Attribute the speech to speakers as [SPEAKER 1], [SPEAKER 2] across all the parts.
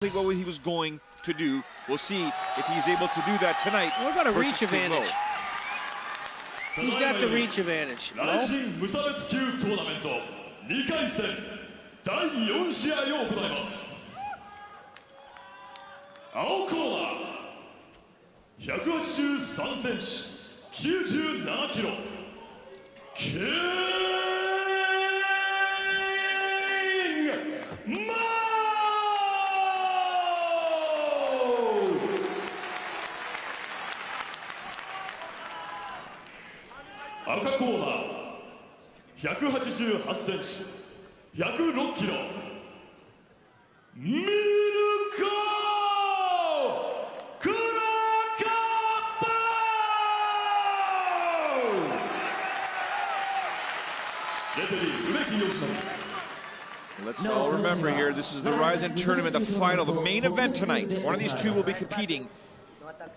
[SPEAKER 1] what he was going to do. We'll see if he's able to do that tonight.
[SPEAKER 2] What about a reach advantage? Who's got the reach advantage? No?
[SPEAKER 3] 無差別級トーナメント2回戦第4試合を行います。青コーナー183センチ97キロキングマ赤コーナー188センチ106キロミルコクロカップレフェリー植木義則
[SPEAKER 1] Let's all remember here, this is the Ryzen tournament, the final, the main event tonight. One of these two will be competing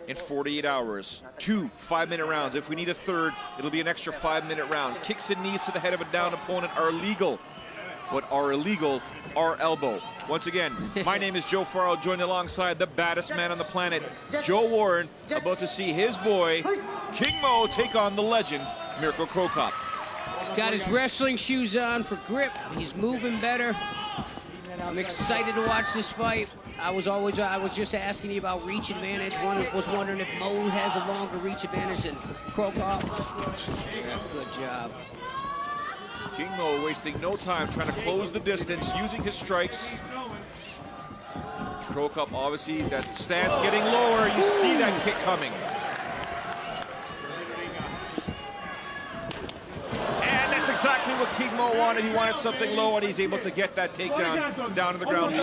[SPEAKER 1] in 48 hours. 2 5-minute rounds. If we need a third, it'll be an extra 5-minute round. Kicks and knees to the head of a down opponent are legal. What are illegal are elbow. Once again, my name is Joe Farrell, joined alongside the baddest man on the planet, Joe Warren, about to see his boy, King Mo, take on the legend, Mirko Cro.
[SPEAKER 2] He's got his wrestling shoes on for grip. He's moving better. I'm excited to watch this fight. I was just asking you about reach advantage. Was wondering if Mo has a longer reach advantage than Cro. Yeah, good job.
[SPEAKER 1] King Mo wasting no time trying to close the distance, using his strikes. Cro obviously, that stance getting lower. You see that kick coming. Exactly what King Mo wanted. He wanted something low, and he's able to get that takedown down to the ground.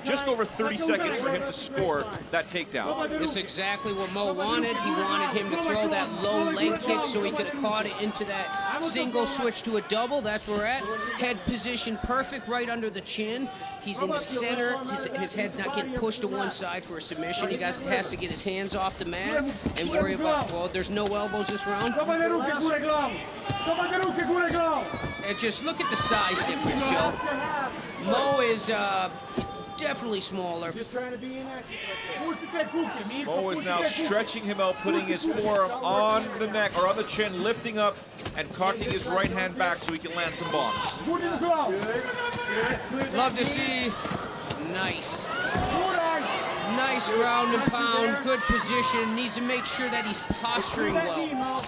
[SPEAKER 1] Just over 30 seconds for him to score that takedown.
[SPEAKER 2] This is exactly what Mo wanted. He wanted him to throw that low leg kick so he could have caught it into that single switch to a double. That's where we're at. Head position perfect right under the chin. He's in the center. His head's not getting pushed to one side for a submission. He has to get his hands off the mat and worry about, well, there's no elbows this round. And just look at the size difference, Joe. Mo is definitely smaller.
[SPEAKER 1] Mo is now stretching him out, putting his forearm on the neck or on the chin, lifting up and cocking his right hand back so he can land some bombs.
[SPEAKER 2] Love to see. Nice. Nice round and pound, good position. Needs to make sure that he's posturing well.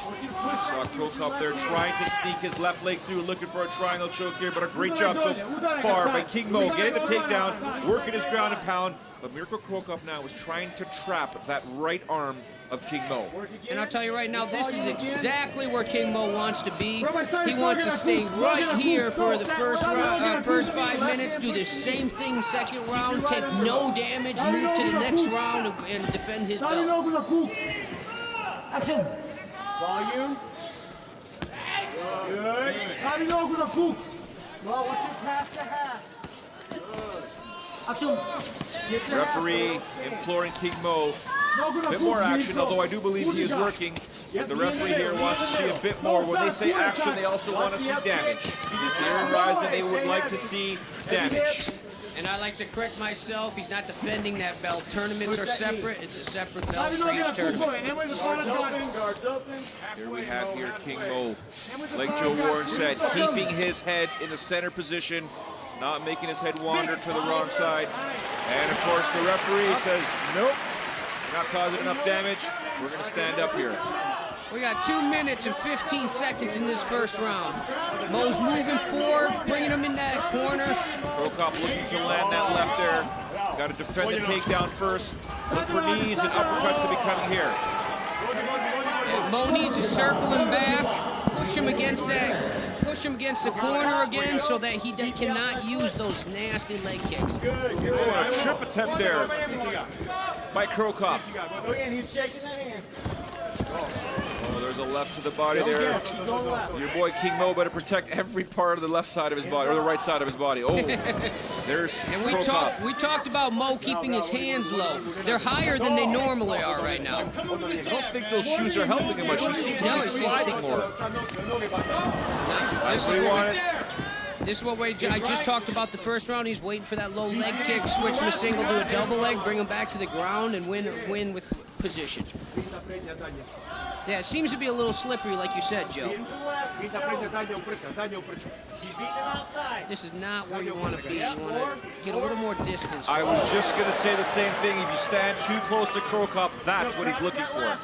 [SPEAKER 1] Saw Cro there trying to sneak his left leg through, looking for a triangle choke here, but a great job so far by King Mo, getting the takedown, working his ground and pound. But Mirko Cro now is trying to trap that right arm of King Mo.
[SPEAKER 2] And I'll tell you right now, this is exactly where King Mo wants to be. He wants to stay right here for the first 5 minutes, do the same thing second round, take no damage, move to the next round, and defend his belt.
[SPEAKER 4] Action. Volume. Good. Well, what's your pass to half? Action.
[SPEAKER 1] Referee imploring King Mo a bit more action, although I do believe he is working. The referee here wants to see a bit more. When they say action, they also want to see damage. Here in Ryzen, they would like to see damage.
[SPEAKER 2] And I like to correct myself, he's not defending that belt. Tournaments are separate, it's a separate belt for each tournament.
[SPEAKER 1] Here we have King Mo, like Joe Warren said, keeping his head in the center position, not making his head wander to the wrong side. And of course the referee says, nope, you're not causing enough damage, we're gonna stand up here.
[SPEAKER 2] We got 2 minutes and 15 seconds in this first round. Mo's moving forward, bringing him in that corner.
[SPEAKER 1] Cro looking to land that left there. Got to defend the takedown first. Look for knees and uppercuts to be coming here.
[SPEAKER 2] And Mo needs to circle him back, push him against the corner again so that he cannot use those nasty leg kicks.
[SPEAKER 1] Oh, a trip attempt there by Cro. Oh, there's a left to the body there. Your boy King Mo better protect every part of the left side of his body, or the right side of his body. Oh, there's
[SPEAKER 2] and we talked about Mo keeping his hands low. They're higher than they normally are right now.
[SPEAKER 1] I don't think those shoes are helping him much. He seems to be sliding more.
[SPEAKER 2] Nice.
[SPEAKER 1] That's what he wanted.
[SPEAKER 2] This is what I just talked about the first round. He's waiting for that low leg kick, switch from a single to a double leg, bring him back to the ground, and win with position. Yeah, it seems to be a little slippery, like you said, Joe. This is not where you want to be. You want to get a little more distance.
[SPEAKER 1] I was just going to say the same thing. If you stand too close to Cro Cop, that's what he's looking for.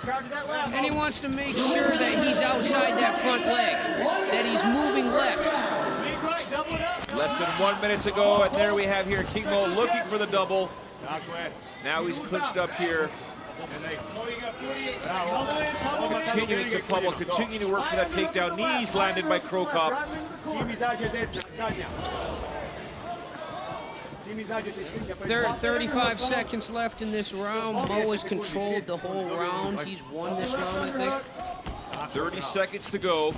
[SPEAKER 2] And he wants to make sure that he's outside that front leg, that he's moving left.
[SPEAKER 1] Less than 1 minute to go, and there we have here King Mo looking for the double. Now he's clinched up here. Continuing to pummel, continuing to work for that takedown. Knees landed by Cro Cop.
[SPEAKER 2] 35 seconds left in this round. Mo has controlled the whole round. He's won this round, I think.
[SPEAKER 1] 30 seconds to go.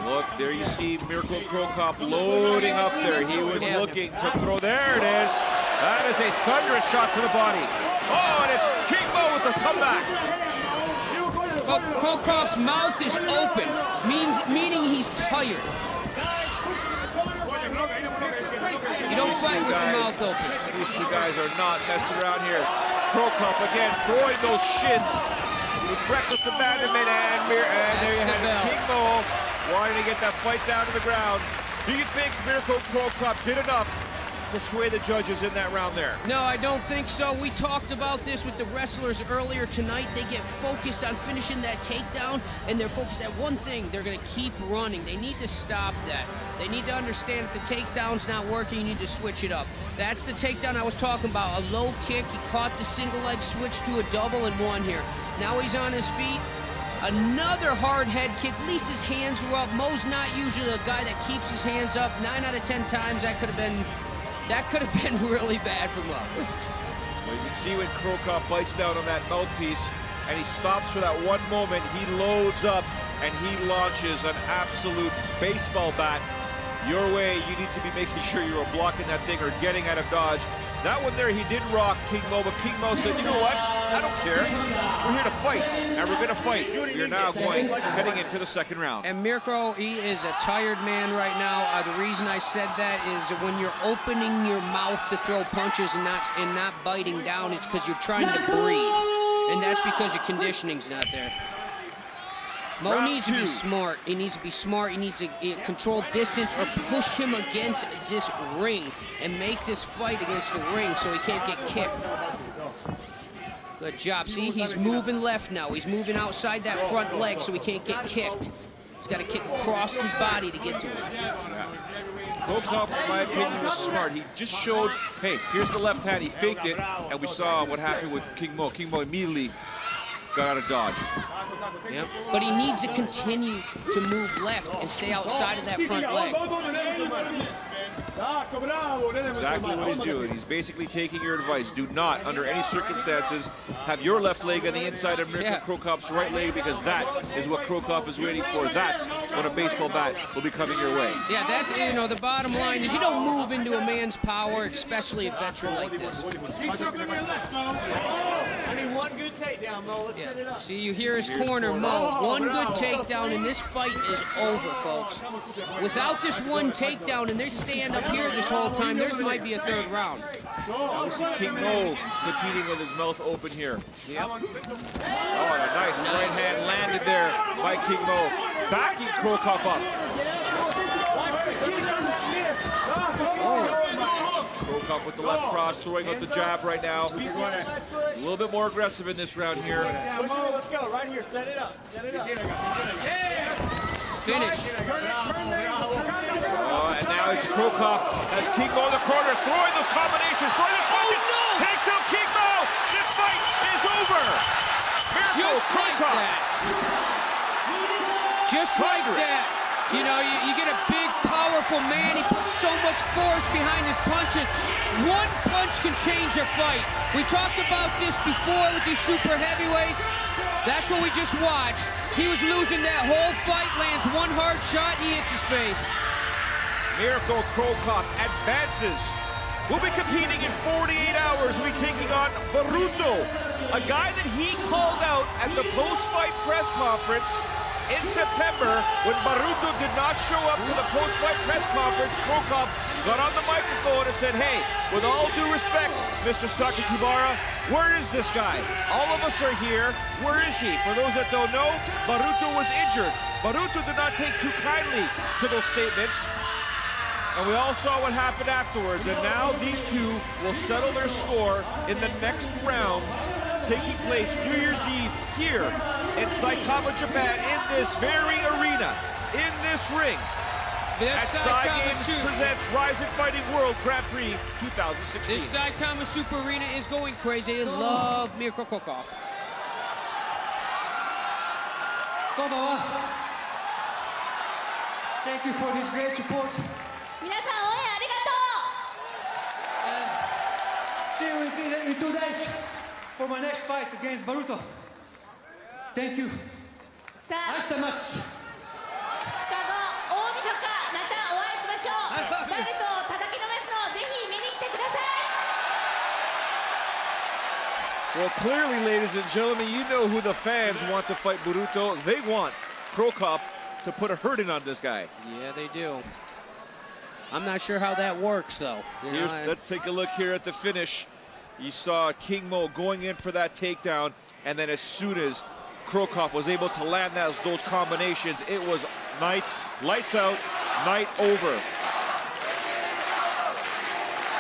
[SPEAKER 1] Look, there you see Mirko Cro Cop loading up there. He was looking to throw. There it is. That is a thunderous shot to the body. Oh, and it's King Mo with the comeback.
[SPEAKER 2] Well, Cro Cop's mouth is open, meaning he's tired. You don't fight with your mouth open.
[SPEAKER 1] These two guys are not messing around here. Cro Cop again throwing those shins with reckless abandonment, and there you have it. King Mo wanting to get that fight down to the ground. Do you think Mirko Cro Cop did enough to sway the judges in that round there?
[SPEAKER 2] No, I don't think so. We talked about this with the wrestlers earlier tonight. They get focused on finishing that takedown, and they're focused at one thing. They're going to keep running. They need to stop that. They need to understand if the takedown's not working, you need to switch it up. That's the takedown I was talking about. A low kick. He caught the single leg switch to a double and won here. Now he's on his feet. Another hard head kick. At least his hands were up. Mo's not usually a guy that keeps his hands up. 9 out of 10 times that could have been really bad for Mo.
[SPEAKER 1] Well, you can see when Cro Cop bites down on that mouthpiece and he stops for that one moment, he loads up and he launches an absolute baseball bat your way. You need to be making sure you're blocking that thing or getting out of dodge. That one there, he did rock King Mo, but King Mo said, you know what? I don't care. We're here to fight, and we're going to fight. We're now heading into the second round.
[SPEAKER 2] And Mirko, he is a tired man right now. The reason I said that is that when you're opening your mouth to throw punches and not biting down, it's because you're trying to breathe. And that's because your conditioning's not there. Mo needs to be smart. He needs to be smart. He needs to control distance or push him against this ring and make this fight against the ring so he can't get kicked. Good job. See, he's moving left now. He's moving outside that front leg so he can't get kicked. He's got to kick across his body to get to him.
[SPEAKER 1] Cro Cop, in my opinion, was smart. He just showed, hey, here's the left hand. He faked it, and we saw what happened with King Mo. King Mo immediately got out of dodge.
[SPEAKER 2] Yep. But he needs to continue to move left and stay outside of that front leg.
[SPEAKER 1] That's exactly what he's doing. He's basically taking your advice. Do not, under any circumstances, have your left leg on the inside of Mirko Cro Cop's right leg, because that is what Cro Cop is waiting for. That's when a baseball bat will be coming your way.
[SPEAKER 2] Yeah, that's, you know, the bottom line is you don't move into a man's power, especially a veteran like this.
[SPEAKER 4] I need one good takedown, Mo. Let's set it up.
[SPEAKER 2] See, you hear his corner, Mo. One good takedown, and this fight is over, folks. Without this one takedown, and they stand up here this whole time, there might be a third round.
[SPEAKER 1] Now we see King Mo competing with his mouth open here.
[SPEAKER 2] Yep.
[SPEAKER 1] Oh, and a nice right hand landed there by King Mo, backing Cro Cop up. Cro Cop with the left cross, throwing out the jab right now. A little bit more aggressive in this round here.
[SPEAKER 4] Let's go. Right here. Set it up. Set it up.
[SPEAKER 2] Finish.
[SPEAKER 1] And now it's Cro Cop as King Mo in the corner, throwing those combinations, throwing those punches, takes out King Mo. This fight is over.
[SPEAKER 2] Just like that. Just like that. You know, you get a big, powerful man. He puts so much force behind his punches. One punch can change a fight. We talked about this before with these super heavyweights. That's what we just watched. He was losing that whole fight, lands one hard shot, and he hits his face.
[SPEAKER 1] Mirko Cro Cop advances. We'll be competing in 48 hours. We'll be taking on Baruto, a guy that he called out at the post-fight press conference in September, when Baruto did not show up to the post-fight press conference, Cro got on the microphone and said, hey, with all due respect, Mr. Sakakibara, where is this guy? All of us are here. Where is he? For those that don't know, Baruto was injured. Baruto did not take too kindly to those statements. And we all saw what happened afterwards. And now these two will settle their score in the next round, taking place New Year's Eve here in Saitama, Japan, in this very arena, in this ring. At Sai Games presents Rise in Fighting World Grand Prix 2016.
[SPEAKER 2] This Saitama Super Arena is going crazy. They love Mirko Cro.
[SPEAKER 4] Thank you for this great support.
[SPEAKER 5] 皆さん応援ありがとう。
[SPEAKER 4] See you in 2 days for my next fight against Baruto. Thank you.
[SPEAKER 5] さあ、
[SPEAKER 4] 愛してます。
[SPEAKER 5] 2日後、大晦日、またお会いしましょう。ベルトを叩きのめすのをぜひ見に来てください。
[SPEAKER 1] Well, clearly, ladies and gentlemen, you know who the fans want to fight Baruto. They want Cro to put a hurting on this guy.
[SPEAKER 2] Yeah, they do. I'm not sure how that works, though.
[SPEAKER 1] Let's take a look here at the finish. You saw King Mo going in for that takedown, and then as soon as Cro was able to land those combinations, it was lights out, night over.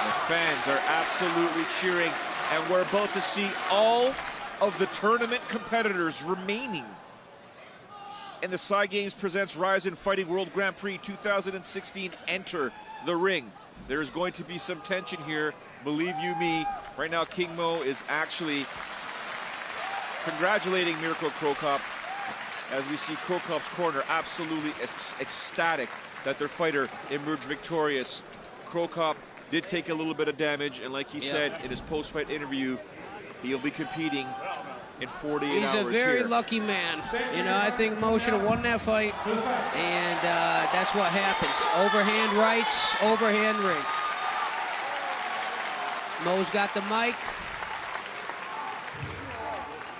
[SPEAKER 1] The fans are absolutely cheering, and we're about to see all of the tournament competitors remaining in the Sai Games presents Rise in Fighting World Grand Prix 2016 enter the ring. There's going to be some tension here, believe you me. Right now, King Mo is actually congratulating Mirko Cro as we see Cro corner absolutely ecstatic that their fighter emerged victorious. Cro did take a little bit of damage, and like he said in his post-fight interview, he'll be competing in 48 hours.
[SPEAKER 2] He's a very
[SPEAKER 1] here.
[SPEAKER 2] lucky man. You know, I think Mo should have won that fight, and that's what happens. Overhand rights, overhand ring. Mo's got the mic.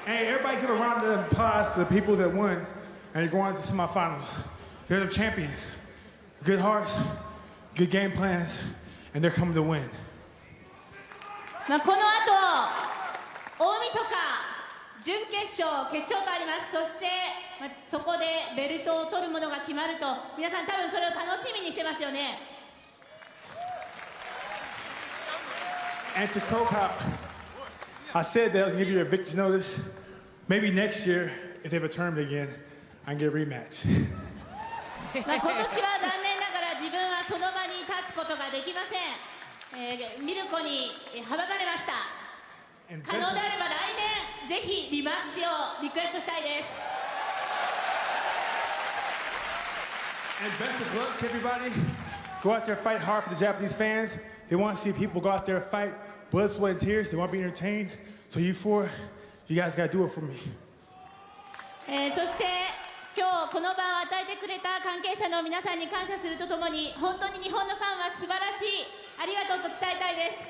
[SPEAKER 6] Hey, everybody give a round of applause to the people that won and are going to the semifinals. They're the champions. Good hearts, good game plans, and they're coming to win.
[SPEAKER 5] この後、大晦日、準決勝、決勝とあります。そして、そこでベルトを取るものが決まると、皆さん多分それを楽しみにしてますよね。
[SPEAKER 6] And to Cro I said that I was going to give you a victory notice. Maybe next year, if they have a tournament again, I can get a rematch.
[SPEAKER 5] 今年は残念ながら自分はその場に立つことができません。ミルコに阻まれました。可能であれば来年ぜひリマッチをリクエストしたいです。
[SPEAKER 6] And best of luck to everybody. Go out there, fight hard for the Japanese fans. They want to see people go out there, fight, blood, sweat, and tears. They want to be entertained. So you four, you guys got to do it for me.
[SPEAKER 5] そして今日この場を与えてくれた関係者の皆さんに感謝するとともに、本当に日本のファンは素晴らしい、ありがとうと伝えたいです。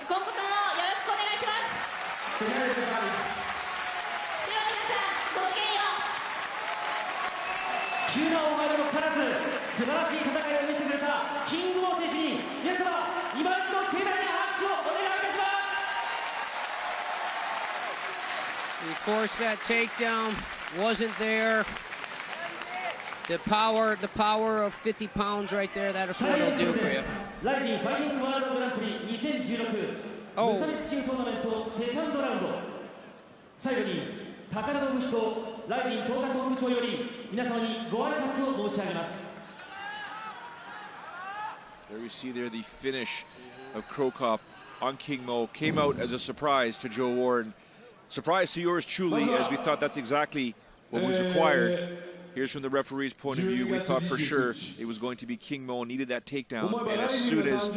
[SPEAKER 5] 今後ともよろしくお願いします。では皆さん、ごきげんよう。
[SPEAKER 7] 急な大前でもかからず素晴らしい戦いを見せてくれたキングモー選手に皆様今一度盛大な拍手をお願いいたします。
[SPEAKER 2] Of course, that takedown wasn't there. The power of 50 pounds right there, that's what it'll do for you.
[SPEAKER 7] ライジンファイティングワールドグランプリ2016無差別級トーナメントセカンドラウンド、最後に高田の息子ライジン統括本部長より皆様にご挨拶を申し上げます。
[SPEAKER 1] There we see there the finish of Cro on King Mo. Came out as a surprise to Joe Warren. Surprise to yours truly, as we thought that's exactly what was required. Here's from the referee's point of view. We thought for sure it was going to be King Mo, needed that takedown. And as soon as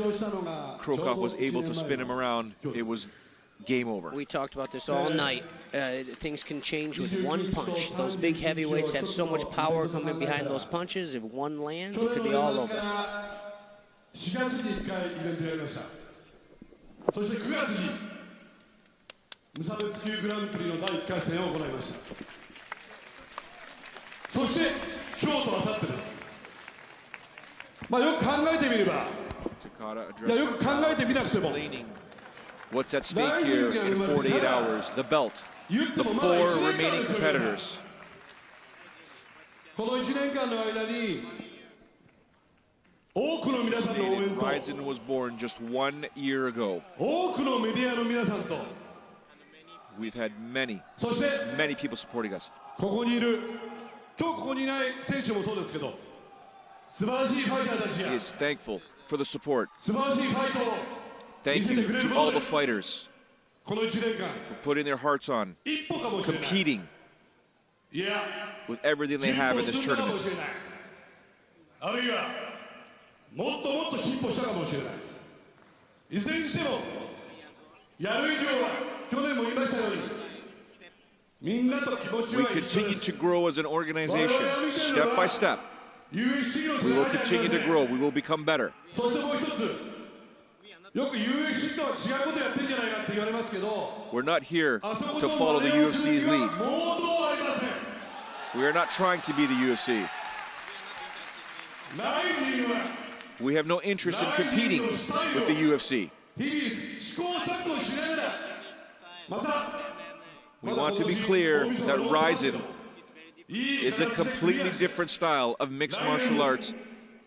[SPEAKER 1] Cro was able to spin him around, it was game over.
[SPEAKER 2] We talked about this all night. Things can change with one punch. Those big heavyweights have so much power coming behind those punches. If one lands, it could be all over.
[SPEAKER 3] 4月に1回イベントやりました。そして9月に無差別級グランプリの第1回戦を行いました。そして今日と明後日です。まあよく考えてみれば、
[SPEAKER 1] Takada
[SPEAKER 3] いやよく考えてみなくても、
[SPEAKER 1] explaining what's at stake here in 48 hours. The belt, the 4 remaining competitors.
[SPEAKER 3] この1年間の間に多くの皆さんの応援と
[SPEAKER 1] Ryzen was born just 1 year ago.
[SPEAKER 3] 多くのメディアの皆さんと
[SPEAKER 1] We've had many
[SPEAKER 3] そして
[SPEAKER 1] people supporting us.
[SPEAKER 3] ここにいる今日ここにいない選手もそうですけど素晴らしいファイターたち
[SPEAKER 1] He
[SPEAKER 3] や
[SPEAKER 1] is thankful for the support.
[SPEAKER 3] 素晴らしいファイトを
[SPEAKER 1] Thank you to all the fighters
[SPEAKER 3] この1年間
[SPEAKER 1] for putting their hearts on,
[SPEAKER 3] 一歩かもしれない
[SPEAKER 1] competing
[SPEAKER 3] いや
[SPEAKER 1] with everything they have in this
[SPEAKER 3] 進んだか
[SPEAKER 1] tournament.
[SPEAKER 3] もしれないあるいはもっともっと進歩したかもしれないいずれにしてもやる以上は去年も言いましたようにみんなと気持ち
[SPEAKER 1] We
[SPEAKER 3] は一緒
[SPEAKER 1] continue
[SPEAKER 3] です
[SPEAKER 1] to grow as an organization, step by step.
[SPEAKER 3] 優秀の
[SPEAKER 1] We will continue to grow. We will become better.
[SPEAKER 3] そしてもう一つよく UFC とは違うことやってんじゃないかって言われますけど
[SPEAKER 1] We're not here
[SPEAKER 3] あそこ
[SPEAKER 1] to
[SPEAKER 3] と
[SPEAKER 1] follow the
[SPEAKER 3] 真似をする
[SPEAKER 1] UFC's
[SPEAKER 3] 気は
[SPEAKER 1] lead.
[SPEAKER 3] 毛頭ありません
[SPEAKER 1] We are not trying to be the UFC.
[SPEAKER 3] ライジンは
[SPEAKER 1] We have no interest in competing with the UFC.
[SPEAKER 3] 日々試行錯誤しながらまた
[SPEAKER 1] We want to be clear that Ryzen is a completely different style of mixed martial arts,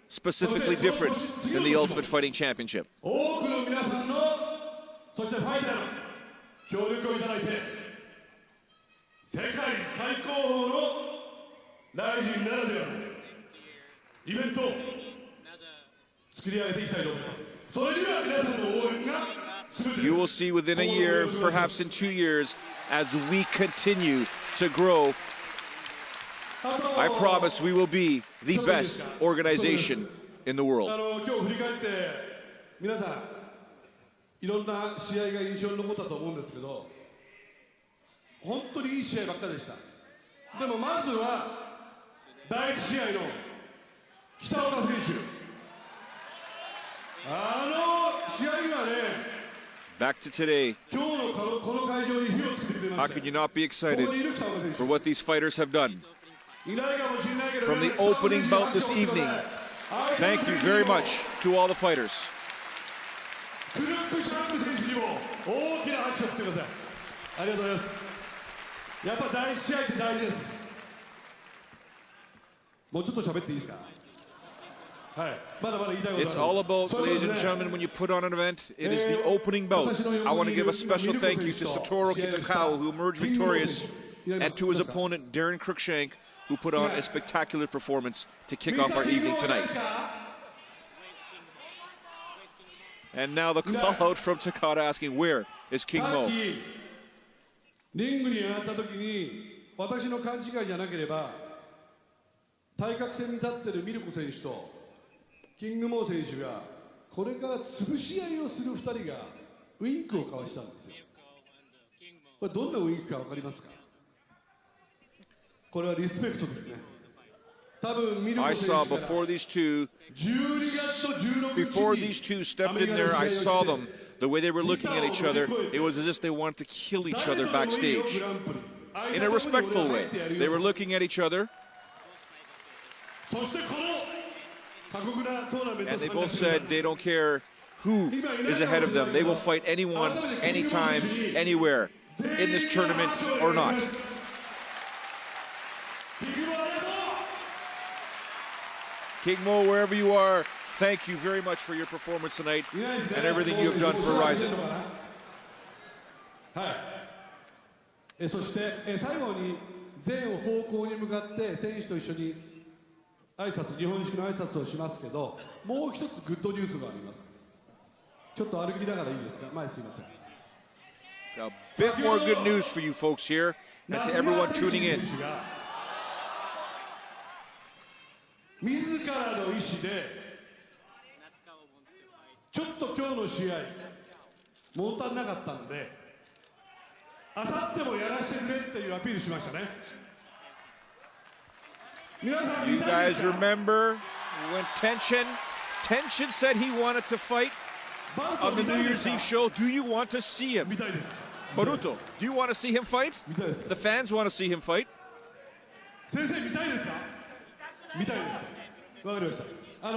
[SPEAKER 1] specifically different than the Ultimate Fighting Championship.
[SPEAKER 3] 多くの皆さんのそしてファイターの協力をいただいて世界最高峰のライジンならではのイベントを作り上げていきたいと思います。それには皆さんの応援が全て
[SPEAKER 1] You will see within a year, perhaps in 2 years, as we continue to grow. I promise we will be the best organization in the world.
[SPEAKER 3] 今日振り返って皆さんいろんな試合が印象に残ったと思うんですけど本当にいい試合ばっかりでした。でもまずは第1試合の北岡選手試合にはね
[SPEAKER 1] Back to today,
[SPEAKER 3] 今日のこの会場に火をつけてくれま
[SPEAKER 1] how
[SPEAKER 3] した
[SPEAKER 1] could you not be
[SPEAKER 3] こ
[SPEAKER 1] excited
[SPEAKER 3] こにいる北岡選手
[SPEAKER 1] for what these fighters have done?
[SPEAKER 3] いないかもしれないけど
[SPEAKER 1] From the opening bout this evening, thank you very much to all the fighters.
[SPEAKER 3] クルック・シャーク選手にも大きな拍手を送ってください。ありがとうございます。やっぱ第1試合って大事です。もうちょっと喋っていいですか。はい。まだまだ言いたいことある。
[SPEAKER 1] It's all about, ladies and gentlemen, when you put on an event, it is the opening bout. I want to give a special thank you to Satoru Kitakawa, who emerged victorious, and to his opponent, Darren Cruikshank, who put on a spectacular performance to kick off our evening tonight. And now the call out from Takada asking, where is King
[SPEAKER 3] さ
[SPEAKER 1] Mo?
[SPEAKER 3] っきリングに上がった時に私の勘違いじゃなければ対角線に立ってるミルコ選手とキングモー選手がこれから潰し合いをする2人がウインクを交わしたんですよ。これどんなウインクか分かりますか。これはリスペクトですね。多分ミルコ
[SPEAKER 1] I
[SPEAKER 3] 選
[SPEAKER 1] saw
[SPEAKER 3] 手から
[SPEAKER 1] before these two
[SPEAKER 3] 12月と16
[SPEAKER 1] Before
[SPEAKER 3] 日
[SPEAKER 1] these
[SPEAKER 3] に
[SPEAKER 1] two stepped in there, I saw them. The way they were looking at each other, it was as if they wanted to kill each other backstage. In a respectful way. They were looking at each other,
[SPEAKER 3] そしてこの過酷なトーナメント
[SPEAKER 1] and they both said they don't care who is ahead of them. They will fight anyone, anytime, anywhere in this tournament or not. King Mo, wherever you are, thank you very much for your performance tonight and everything you have done for Ryzen.
[SPEAKER 3] はい。そして最後に全方向に向かって選手と一緒に挨拶、日本式の挨拶をしますけど、もう一つグッドニュースがあります。ちょっと歩きながらいいですか。前すいません。
[SPEAKER 1] A bit more good news for you folks here and to everyone tuning in.
[SPEAKER 3] 自らの意思でちょっと今日の試合物足んなかったんであさってもやらせてくれっていうアピールしましたね。皆さん
[SPEAKER 1] You
[SPEAKER 3] 見たいで
[SPEAKER 1] guys
[SPEAKER 3] すか。
[SPEAKER 1] remember when Tenshin said he wanted to fight
[SPEAKER 3] バルト
[SPEAKER 1] on the
[SPEAKER 3] 見た
[SPEAKER 1] New
[SPEAKER 3] いで
[SPEAKER 1] Year's
[SPEAKER 3] すか。
[SPEAKER 1] Eve show? Do you want to see him?
[SPEAKER 3] 見たいですか。
[SPEAKER 1] Baruto, do you want to see him fight?
[SPEAKER 3] 見たいですか。
[SPEAKER 1] The fans want to see him fight.
[SPEAKER 3] 先生見たいですか？見たいですか？わかりました。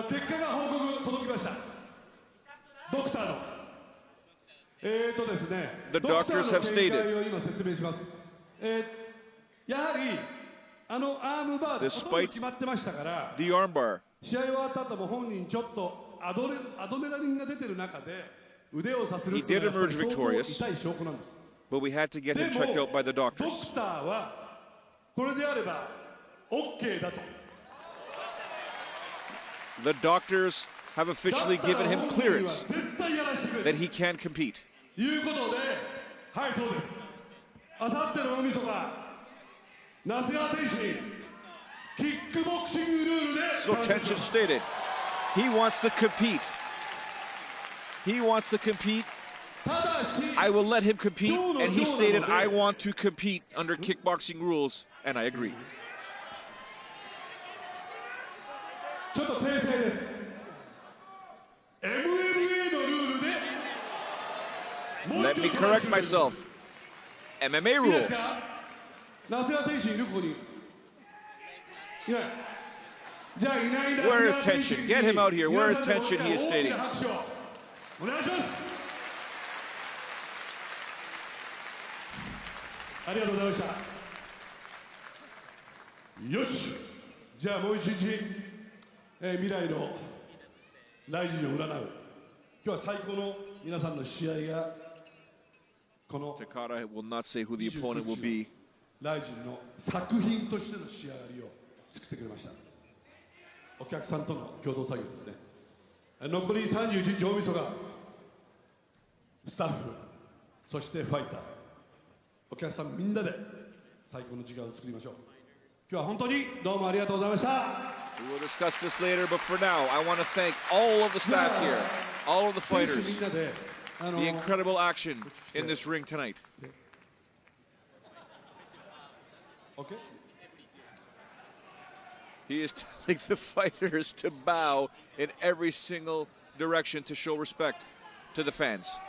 [SPEAKER 3] 結果が報告届きました。ドクターの。ですね。
[SPEAKER 1] The doctors have stated.
[SPEAKER 3] ドクターの見解を今説明します。やはりアームバーでほとんど決まってましたから。
[SPEAKER 1] The armbar.
[SPEAKER 3] 試合終わった後も本人ちょっとアドレナリンが出てる中で腕をさするっていうのはやっぱり相当痛い証拠なんです。
[SPEAKER 1] But we had to get him checked out by the
[SPEAKER 3] ド
[SPEAKER 1] doctors.
[SPEAKER 3] クターはこれであれば OK だと。
[SPEAKER 1] The doctors have officially given him clearance that he can compete.
[SPEAKER 3] いうことで、はい、そうです。あさっての大晦日、那須川天心、キックボクシングルールで。
[SPEAKER 1] So Tenshin stated, he wants to compete. He wants to compete. I will let him compete, and he stated, I want to compete under kickboxing rules, and I agree.
[SPEAKER 3] ちょっと訂正です。MMA のルールで。
[SPEAKER 1] Let me correct myself. MMA rules.
[SPEAKER 3] 那須川天心いるここに。いない。じゃあいない。
[SPEAKER 1] Where is Tenshin? Get him out here. Where is Tenshin? He is stating.
[SPEAKER 3] お願いします。ありがとうございました。よし。じゃあもう一日、未来のライジンを占う。今日は最高の皆さんの試合がこの
[SPEAKER 1] Takada will not say who the opponent will be.
[SPEAKER 3] ライジンの作品としての仕上がりを作ってくれました。お客さんとの共同作業ですね。残り31日大晦日、スタッフ、そしてファイター、お客さんみんなで最高の時間を作りましょう。今日は本当にどうもありがとうございました。
[SPEAKER 1] We will discuss this later, but for now, I want to thank all of the staff here, all of the fighters, the incredible action in this ring tonight.
[SPEAKER 3] Okay.
[SPEAKER 1] He is telling the fighters to bow in every single direction to show respect to the fans.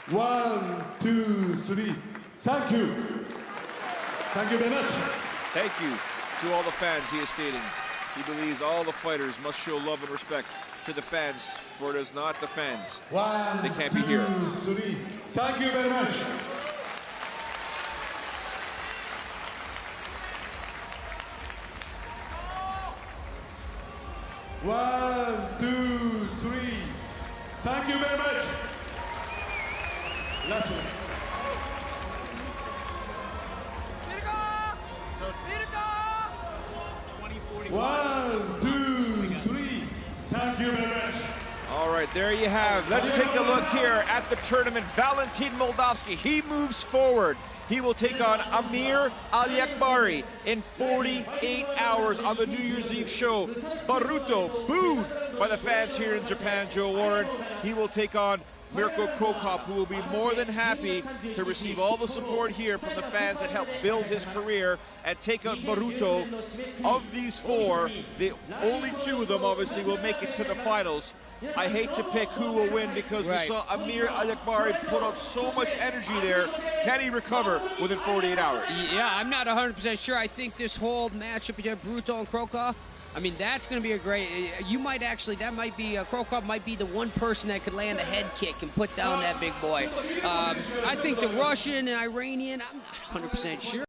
[SPEAKER 3] One, two, three. Thank you. Thank you very much.
[SPEAKER 1] Thank you to all the fans, he is stating. He believes all the fighters must show love and respect to the fans, for it is not the fans.
[SPEAKER 3] One,
[SPEAKER 1] They can't be here.
[SPEAKER 3] 2, 3. Thank you very much. One, 2, 3. Thank you very much. Last one. One, 2, 3. Thank you very much.
[SPEAKER 1] All right, there you have. Let's take a look here at the tournament. Valentin Moldavsky, he moves forward. He will take on Amir Aliakbari in 48 hours on the New Year's Eve show. Baruto, booed by the fans here in Japan, Joe Warren. He will take on Mirko Cro, who will be more than happy to receive all the support here from the fans that helped build his career and take on Baruto. Of these four, the only two of them obviously will make it to the finals. I hate to pick who will win because we saw Amir Aliakbari put out so much energy there. Can he recover within 48 hours?
[SPEAKER 2] Yeah, I'm not 100% sure. I think this whole matchup between Baruto and Cro, I mean, that's going to be a great. You might actually, that might be, Cro might be the one person that could land a head kick and put down that big boy. I think the Russian and Iranian, I'm not 100% sure.